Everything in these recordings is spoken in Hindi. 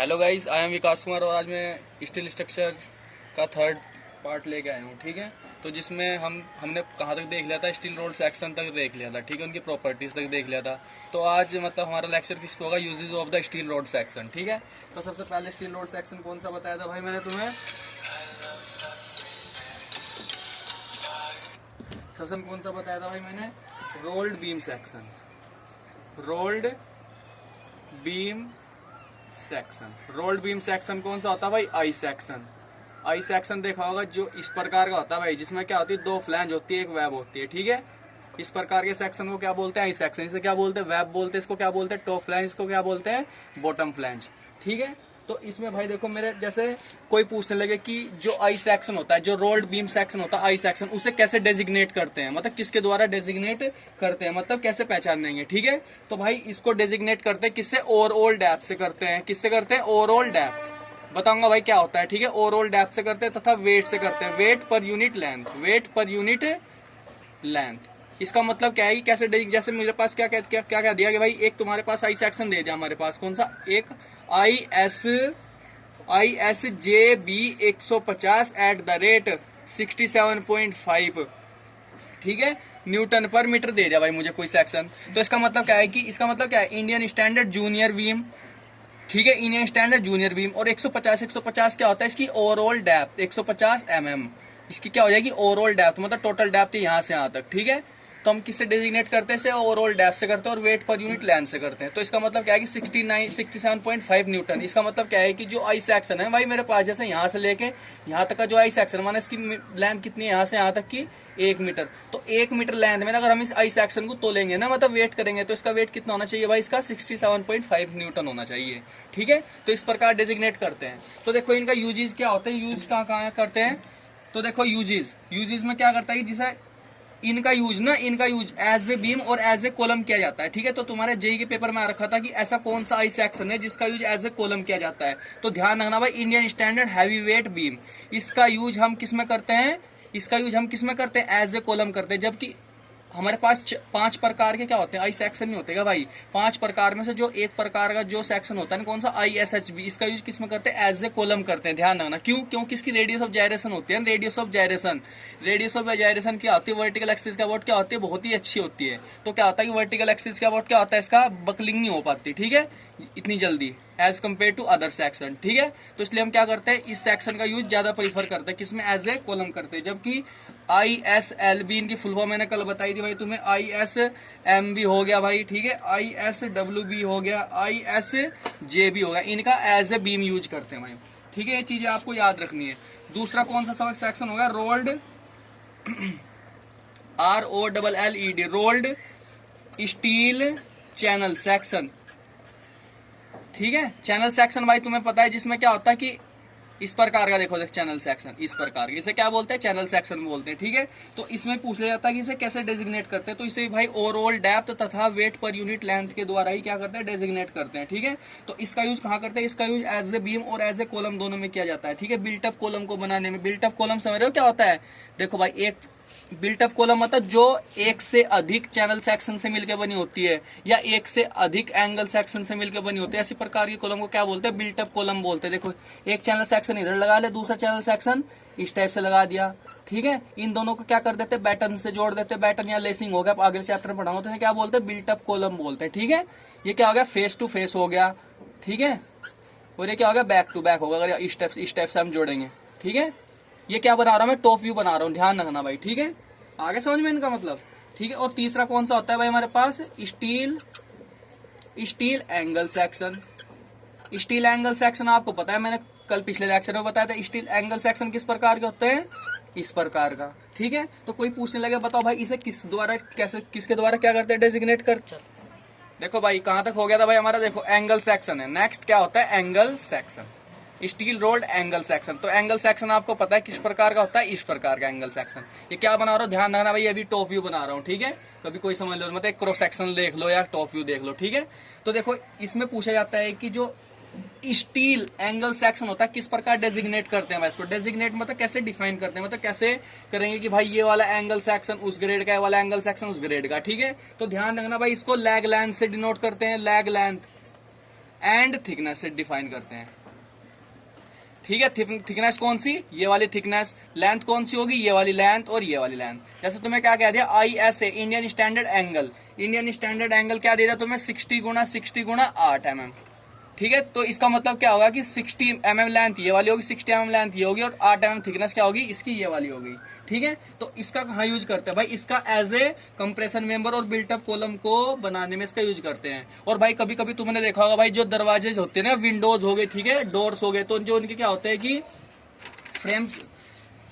हेलो गाइस, आई एम विकास कुमार और आज मैं स्टील स्ट्रक्चर का थर्ड पार्ट लेके आया हूँ। ठीक है, तो जिसमें हमने कहाँ तक देख लिया था, स्टील रोड सेक्शन तक देख लिया था। ठीक है, उनकी प्रॉपर्टीज तक देख लिया था। तो आज मतलब हमारा लेक्चर किस पे होगा, uses of the steel rod section. ठीक है, तो सबसे पहले स्टील रोड सेक्शन कौन सा बताया था भाई मैंने तुम्हें? सेक्शन कौन सा बताया था भाई मैंने? Rolled beam section. Rolled beam section. Rolled beam section कौन सा होता है भाई? I section. आई सेक्शन देखा होगा, जो इस प्रकार का होता है भाई, जिसमें क्या होती है, दो फ्लैंज होती है, एक वेब होती है। ठीक है, इस प्रकार के सेक्शन को क्या बोलते हैं? I section. इसे क्या बोलते हैं? वेब बोलते हैं। इसको क्या बोलते हैं? Top flange. इसको क्या बोलते हैं? Bottom flange. ठीक है, तो इसमें भाई देखो, मेरे जैसे कोई पूछने लगे कि जो आई सेक्शन होता है, जो रोल्ड बीम सेक्शन होता है आई सेक्शन, उसे कैसे डेजिग्नेट करते हैं, मतलब किसके द्वारा डेजिग्नेट करते हैं, मतलब कैसे पहचानेंगे। ठीक है, तो भाई इसको डेजिग्नेट करते हैं किससे? ओवरऑल डेप्थ से करते हैं। किससे करते हैं? Overall depth. बताऊंगा भाई क्या होता है। ठीक है, ओवरऑल डेप्थ से करते हैं तथा वेट से करते हैं। Weight per unit length. Weight per unit length. इसका मतलब क्या है कि कैसे जैसे मेरे पास क्या क्या क्या क्या, क्या दिया कि भाई एक तुम्हारे पास आई सेक्शन दे दिया हमारे पास, कौन सा? एक I S J B 150 at the rate 67.5। ठीक है, न्यूटन पर मीटर दे दिया भाई मुझे कोई सेक्शन। तो इसका मतलब क्या है कि इसका मतलब क्या है? Indian standard junior beam. ठीक है, इंडियन स्टैंडर्ड जूनियर बीम। और 150 क्या होता है? इसकी ओवरऑल डेप्थ 150 mm। इसकी क्या हो जाएगी? ओवरऑल डेप्थ, मतलब टोटल डेप्थ यहाँ से यहाँ तक। ठीक है, तो हम किससे डेजिग्नेट करते हैं? ओवरऑल डेप्थ से करते हैं और वेट पर यूनिट लेंथ से करते हैं। तो इसका मतलब क्या है कि 67.5 न्यूटन। इसका मतलब क्या है कि जो आई सेक्शन है भाई मेरे पास, जैसे यहाँ से लेके यहाँ तक का जो आई सेक्शन, माना इसकी लेंथ कितनी है यहाँ से यहाँ तक की? 1 मीटर। तो 1 मीटर लेंथ में अगर हम इस आई सेक्शन को तोलेंगे ना, मतलब वेट करेंगे, तो इसका वेट कितना होना चाहिए भाई? इसका 67.5 न्यूटन होना चाहिए। ठीक है, तो इस प्रकार डेजिग्नेट करते हैं। तो देखो इनका यूजेस क्या होते हैं, यूज कहाँ कहाँ करते हैं? तो देखो यूजेस में क्या करता है, जिसे इनका यूज एज ए बीम और एज ए कॉलम किया जाता है। ठीक है, तो तुम्हारे जेई के पेपर में आ रखा था कि ऐसा कौन सा आई सेक्शन है जिसका यूज एज ए कॉलम किया जाता है। तो ध्यान रखना भाई, Indian standard heavy weight beam, इसका यूज हम किस में करते हैं? एज ए कॉलम करते हैं। जबकि हमारे पास 5 प्रकार के क्या होते हैं? आई सेक्शन नहीं होते क्या भाई? 5 प्रकार में से जो एक प्रकार का जो सेक्शन होता है ना, कौन सा? ISHB। इसका यूज किस में करते हैं? एज ए कॉलम करते हैं। ध्यान रखना, क्योंकि इसकी रेडियस ऑफ जायरेशन होती है। रेडियस ऑफ जायरेशन क्या होती है? वर्टिकल एक्सिस का वोट क्या होती है? बहुत ही अच्छी होती है। तो क्या होता है कि वर्टिकल एक्सिस का वोट क्या होता है? इसका बकलिंग नहीं हो पाती। ठीक है, इतनी जल्दी as compare to other section. ठीक है, तो इसलिए हम क्या करते हैं, इस सेक्शन का यूज ज्यादा प्रीफर करते हैं, किसमें? एज ए कॉलम करते हैं। जबकि ISLB इनकी फुल फॉर्म मैंने कल बताई थी भाई तुम्हें। ISMB हो गया भाई, ठीक है, ISWB हो गया, ISJB हो गया, इनका एज ए बीम यूज करते हैं भाई। ठीक है, ये चीजें आपको याद रखनी है। दूसरा कौन सा सबक सेक्शन होगा? Rolled ROLLED, rolled steel channel section. ठीक है, चैनल सेक्शन भाई तुम्हें पता है, जिसमें क्या होता है कि इस प्रकार का, देखो चैनल सेक्शन इस प्रकार के, इसे क्या बोलते हैं? चैनल सेक्शन बोलते हैं। ठीक है, तो इसमें पूछ लिया जाता है कि इसे कैसे डेजिग्नेट करते हैं। तो इसे भाई ओवरऑल डेप्थ तथा वेट पर यूनिट लेंथ के द्वारा ही क्या करते हैं? डेजिग्नेट करते हैं। ठीक है, तो इसका यूज कहाँ करते हैं? इसका यूज एज ए बीम और एज ए कॉलम दोनों में किया जाता है। ठीक है, बिल्टअप कॉलम को बनाने में। बिल्टअप कॉलम समझ रहे हो क्या होता है? देखो भाई, एक बिल्टअप कॉलम मतलब जो एक से अधिक चैनल सेक्शन से मिलकर बनी होती है, या एक से अधिक एंगल सेक्शन से मिलकर बनी होती है, ऐसी प्रकार की कॉलम को क्या बोलते हैं? बिल्टअप कॉलम बोलते हैं। देखो, एक चैनल सेक्शन इधर लगा ले, दूसरा चैनल सेक्शन इस टाइप से लगा दिया। ठीक है, इन दोनों को क्या कर देते हैं? बैटन से जोड़ देते हैं। बैटन या लेसिंग हो गया, आगे चैप्टर में पढ़ाऊंगा, तो क्या बोलते हैं? बिल्टअप कॉलम बोलते हैं। ठीक है, ये क्या हो गया? फेस टू फेस हो गया। ठीक है, और ये क्या हो गया? बैक टू बैक होगा, अगर इस टाइप से हम जोड़ेंगे। ठीक है, ये क्या बना रहा हूं मैं? टॉप व्यू बना रहा हूं, ध्यान रखना भाई। ठीक है, आगे समझ में इनका मतलब। ठीक है, और तीसरा कौन सा होता है भाई हमारे पास? Steel angle section. Steel angle section आपको पता है, मैंने कल पिछले लेक्चर में बताया था। स्टील एंगल सेक्शन किस प्रकार के होते हैं? इस प्रकार का। ठीक है, तो कोई पूछने लगे, बताओ भाई इसे किसके द्वारा क्या करते हैं? डेजिग्नेट कर। देखो भाई, कहां तक हो गया था भाई हमारा? देखो, एंगल सेक्शन है। नेक्स्ट क्या होता है? Angle section, steel rolled angle section. तो एंगल सेक्शन आपको पता है किस प्रकार का होता है? इस प्रकार का एंगल सेक्शन। ये क्या बना रहा हूं? ध्यान रखना भाई, अभी टॉप व्यू बना रहा हूं। ठीक है, कभी कोई समझ लो, मतलब क्रॉस सेक्शन देख लो या टॉप व्यू देख लो। ठीक है, तो देखो इसमें पूछा जाता है कि जो स्टील एंगल सेक्शन होता है किस प्रकार डेजिग्नेट करते हैं भाई इसको? डेजिग्नेट मतलब कैसे डिफाइन करते हैं, मतलब कैसे करेंगे कि भाई ये वाला एंगल सेक्शन उस ग्रेड का, ये वाला एंगल सेक्शन उस ग्रेड का। ठीक है, तो ध्यान रखना भाई, इसको लैग लेंथ से डिनोट करते हैं। लैग लेंथ, एंड थिकनेस से डिफाइन करते हैं। ठीक है, थिकनेस कौन सी, ये वाली थिकनेस। लेंथ कौन सी होगी, ये वाली लेंथ और ये वाली लेंथ। जैसे तुम्हें क्या कह दिया, ISA Indian standard angle, Indian standard angle क्या दे दिया तुम्हें, 60 गुना 8 mm। ठीक है, तो इसका मतलब क्या होगा कि 60 mm लेंथ ये वाली होगी, 60 mm लेंथ ये होगी और 8 mm थिकनेस क्या होगी इसकी, ये वाली होगी। ठीक है, तो इसका कहाँ यूज करते हैं भाई, इसका एज ए कंप्रेशन मेंबर और बिल्टअप कॉलम को बनाने में इसका यूज करते हैं। और भाई कभी कभी तुमने देखा होगा भाई जो दरवाजे होते हैं ना, विंडोज हो गए, ठीक है, डोर्स हो गए, तो जो उनके क्या होते हैं कि फ्रेम्स,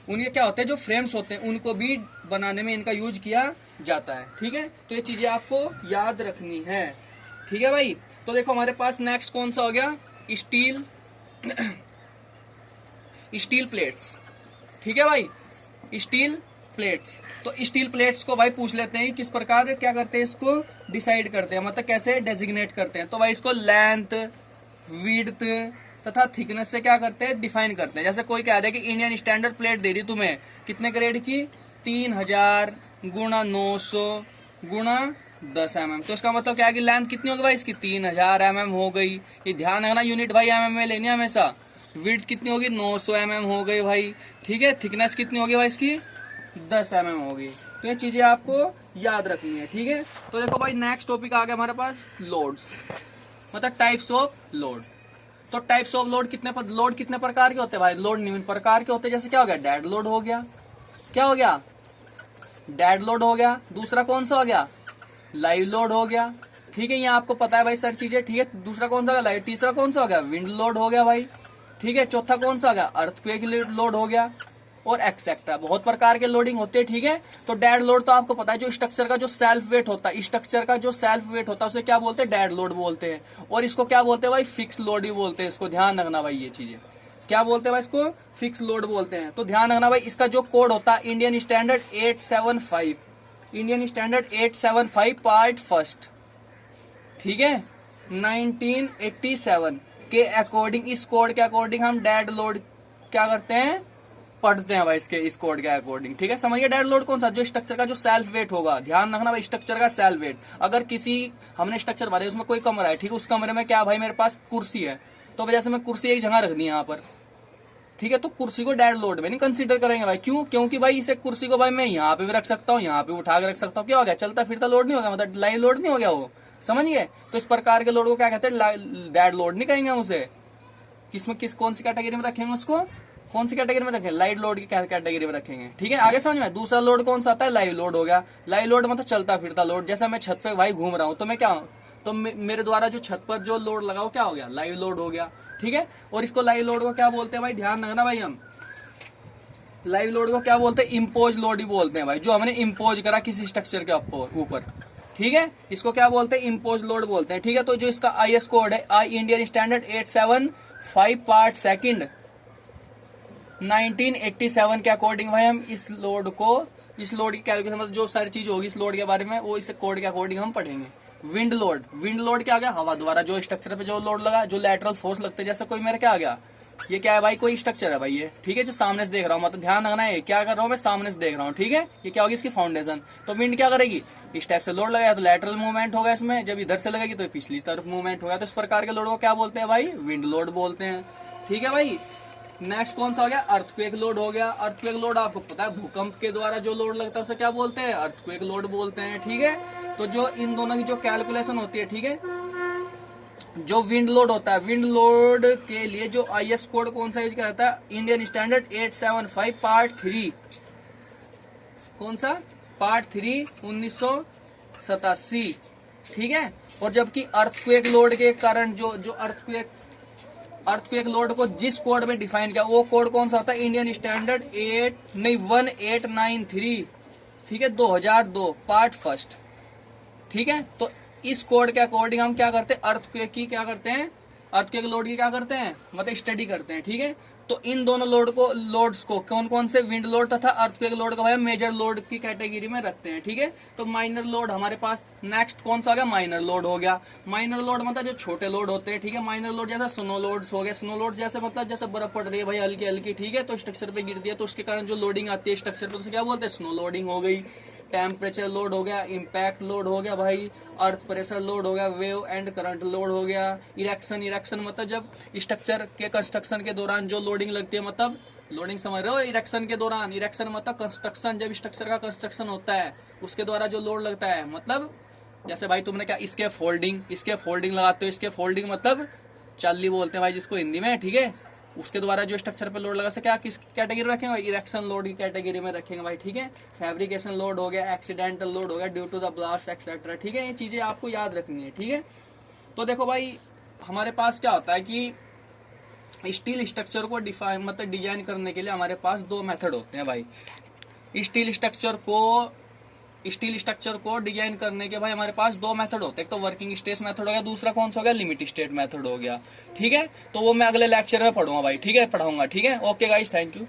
उनके क्या होते हैं जो फ्रेम्स होते हैं उनको भी बनाने में इनका यूज किया जाता है। ठीक है, तो ये चीजें आपको याद रखनी है। ठीक है भाई, तो देखो हमारे पास नेक्स्ट कौन सा हो गया, स्टील स्टील प्लेट्स। ठीक है भाई, स्टील प्लेट्स। तो स्टील प्लेट्स को भाई पूछ लेते हैं किस प्रकार क्या करते हैं, इसको डिसाइड करते हैं, मतलब कैसे डेजिग्नेट करते हैं। तो भाई इसको लेंथ, विड्थ तथा थिकनेस से क्या करते हैं, डिफाइन करते हैं। जैसे कोई कह दे कि इंडियन स्टैंडर्ड प्लेट दे दी तुम्हें कितने ग्रेड की, 3000 गुणा 900 गुणा 10 mm, तो इसका मतलब क्या है कि लेंथ कितनी होगी भाई इसकी, 3000 mm हो गई। ये ध्यान रखना, यूनिट भाई mm में लेनी है हमेशा। विड्थ कितनी होगी, 900 mm हो गई भाई। ठीक है, थिकनेस कितनी होगी भाई इसकी, 10 mm होगी। तो ये चीजें आपको याद रखनी है। ठीक है, तो देखो भाई नेक्स्ट टॉपिक आ गया हमारे पास, लोड्स, मतलब टाइप्स ऑफ लोड। तो टाइप्स ऑफ लोड कितने प्रकार के होते हैं भाई, लोड निम्न प्रकार के होते हैं। जैसे क्या हो गया, डेड लोड हो गया, क्या हो गया, डेड लोड हो गया। दूसरा कौन सा हो गया, लाइव लोड हो गया। ठीक है, ये आपको पता है भाई सर चीजें। ठीक है, दूसरा कौन सा हो गया, तीसरा कौन सा हो गया, विंड लोड हो गया भाई। ठीक है, चौथा कौन सा हो गया, अर्थक्वेक लोड हो गया और एक्सेट्रा। बहुत प्रकार के लोडिंग होते हैं। ठीक है, तो डेड लोड तो आपको पता है, जो स्ट्रक्चर का जो सेल्फ वेट होता है, स्ट्रक्चर का जो सेल्फ वेट होता है उसे क्या बोलते हैं, डेड लोड बोलते हैं। और इसको क्या बोलते हैं भाई, फिक्स लोड ही बोलते हैं। इसको ध्यान रखना भाई, ये चीजें क्या बोलते हैं भाई, इसको फिक्स लोड बोलते हैं। तो ध्यान रखना भाई, इसका जो कोड होता है Indian standard 875, Indian standard 875 part first. ठीक है, 1987 के अकॉर्डिंग, इस कोड के अकॉर्डिंग हम डेड लोड क्या करते हैं, पढ़ते हैं भाई इसके, इस कोड के अकॉर्डिंग। ठीक है, समझिए डेड लोड कौन सा, जो स्ट्रक्चर का जो सेल्फ वेट होगा। ध्यान रखना भाई, स्ट्रक्चर का सेल्फ वेट। अगर किसी हमने स्ट्रक्चर भरे उसमें कोई कमरा है, ठीक है, उस कमरे में क्या भाई मेरे पास कुर्सी है, तो वजह से मैं कुर्सी एक जगह रख दी यहाँ पर। ठीक है, तो कुर्सी को डेड लोड में नहीं कंसीडर करेंगे भाई। क्यों, क्योंकि भाई इसे कुर्सी को भाई मैं यहाँ पे भी रख सकता हूँ, यहाँ पे उठा के रख सकता हूँ। क्या हो गया, चलता फिरता लोड नहीं हो गया, मतलब लाइव लोड नहीं हो गया वो, समझ गए। तो इस प्रकार के लोड को क्या कहते हैं, डेड लोड नहीं कहेंगे उसे। किसमें कौन सी कैटेगरी में रखेंगे उसको, कौन सी कैटेगरी में रखेंगे, लाइट लोड की कैटेगरी में रखेंगे। ठीक है, आगे समझ में। दूसरा लोड कौन सा आता है, लाइव लोड हो गया। लाइव लोड मतलब चलता फिरता लोड। जैसे मैं छत पे भाई घूम रहा हूँ, तो मैं क्या, तो मेरे द्वारा जो छत पर जो लोड लगा वो क्या हो गया, लाइव लोड हो गया। ठीक है, और इसको लाइव लोड को क्या बोलते हैं भाई, ध्यान रखना भाई, हम लाइव लोड को क्या बोलते हैं, इम्पोज लोड ही बोलते हैं भाई, जो हमने इम्पोज करा किसी स्ट्रक्चर के ऊपर। ठीक है, इसको क्या बोलते हैं, इम्पोज लोड बोलते हैं। ठीक है, तो जो इसका IS कोड है, इंडियन स्टैंडर्ड 875 पार्ट सेकंड 1987 के अकॉर्डिंग भाई हम इस लोड की कैलकुलेशन, मतलब जो सारी चीज होगी इस लोड के बारे में वो इस कोड के अकॉर्डिंग हम पढ़ेंगे। विंड लोड क्या आ गया, हवा द्वारा जो स्ट्रक्चर पे जो लोड लगा, जो लैटरल फोर्स लगते हैं। जैसे कोई मेरा क्या आ गया, ये क्या है भाई, कोई स्ट्रक्चर है भाई ये। ठीक है, जो सामने से देख रहा हूँ, मतलब ध्यान रखना है क्या कर रहा हूँ मैं, सामने से देख रहा हूँ। ठीक है, ये क्या होगी, इसकी फाउंडेशन। तो विंड क्या करेगी, इस टाइप से लोड लगाया तो लैटरल मूवमेंट होगा इसमें, जब इधर से लगेगी तो पिछली तरफ मूवमेंट होगा। तो इस प्रकार के लोड को क्या बोलते हैं भाई, विंड लोड बोलते हैं। ठीक है भाई, नेक्स्ट कौन सा हो गया, अर्थक्वेक लोड हो गया। अर्थक्वेक लोड आपको पता है, भूकंप के द्वारा जो लोड लगता है उसे क्या बोलते हैं, अर्थक्वेक लोड बोलते हैं। ठीक है, तो जो इन दोनों की जो कैलकुलेशन होती है, ठीक है, जो विंड लोड होता है, विंड लोड के लिए जो IS कोड कौन सा यूज करता है, इंडियन स्टैंडर्ड 875 पार्ट 3, कौन सा, पार्ट 3 1987। ठीक है, और जबकि अर्थक्वेक लोड के कारण जो अर्थक्वेक लोड को जिस कोड में डिफाइन किया वो कोड कौन सा होता है, इंडियन स्टैंडर्ड 1893। ठीक है, 2002 पार्ट फर्स्ट। ठीक है, तो इस कोड के अकॉर्डिंग हम क्या करते हैं, अर्थक्वेक की क्या करते हैं, अर्थक्वेक लोड की क्या करते हैं, मतलब स्टडी करते हैं। ठीक है, तो इन दोनों लोड्स को कौन कौन से, विंड लोड तथा अर्थक्वेक लोड को भाई मेजर लोड की कैटेगरी में रखते हैं। ठीक है, तो माइनर लोड हमारे पास नेक्स्ट कौन सा हो गया, माइनर लोड हो गया। माइनर लोड मतलब जो छोटे लोड होते हैं। ठीक है, माइनर लोड जैसा स्नो लोड्स हो गए। स्नो लोड जैसे मतलब जैसे बर्फ पड़ रही है भाई हल्की हल्की, ठीक है, तो स्ट्रक्चर पे गिरती है तो उसके कारण जो लोडिंग आती है स्ट्रक्चर पे, तो क्या बोलते हैं, स्नो लोडिंग हो गई। टेम्परेचर लोड हो गया, इम्पैक्ट लोड हो गया भाई, अर्थ प्रेशर लोड हो गया, वेव एंड करंट लोड हो गया, इरेक्शन, इरेक्शन मतलब जब स्ट्रक्चर के कंस्ट्रक्शन के दौरान जो लोडिंग लगती है, मतलब लोडिंग समझ रहे हो, इरेक्शन के दौरान, इरेक्शन मतलब कंस्ट्रक्शन, जब स्ट्रक्चर का कंस्ट्रक्शन होता है उसके द्वारा जो लोड लगता है, मतलब जैसे भाई तुमने क्या इसके फोल्डिंग लगाते हो, इसके फोल्डिंग मतलब चाली बोलते हैं भाई जिसको हिंदी में, ठीक है, उसके द्वारा जो स्ट्रक्चर पे लोड लगा से क्या किस कैटेगरी में रखेंगे भाई, इरेक्शन लोड की कैटेगरी में रखेंगे भाई, ठीक है। फैब्रिकेशन लोड हो गया, एक्सीडेंटल लोड हो गया due to the blast etcetera, ठीक है, ये चीजें आपको याद रखनी है, ठीक है। तो देखो भाई हमारे पास क्या होता है कि स्टील स्ट्रक्चर को डिफाइन मतलब डिजाइन करने के लिए हमारे पास दो मेथड होते हैं भाई। स्टील स्ट्रक्चर को डिजाइन करने के भाई हमारे पास दो मेथड होते हैं, एक तो वर्किंग स्ट्रेस मेथड हो गया, दूसरा कौन सा हो गया, लिमिट स्टेट मेथड हो गया, ठीक है। तो वो मैं अगले लेक्चर में पढ़ूंगा भाई, ठीक है, पढ़ाऊंगा, ठीक है। Okay guys, thank you.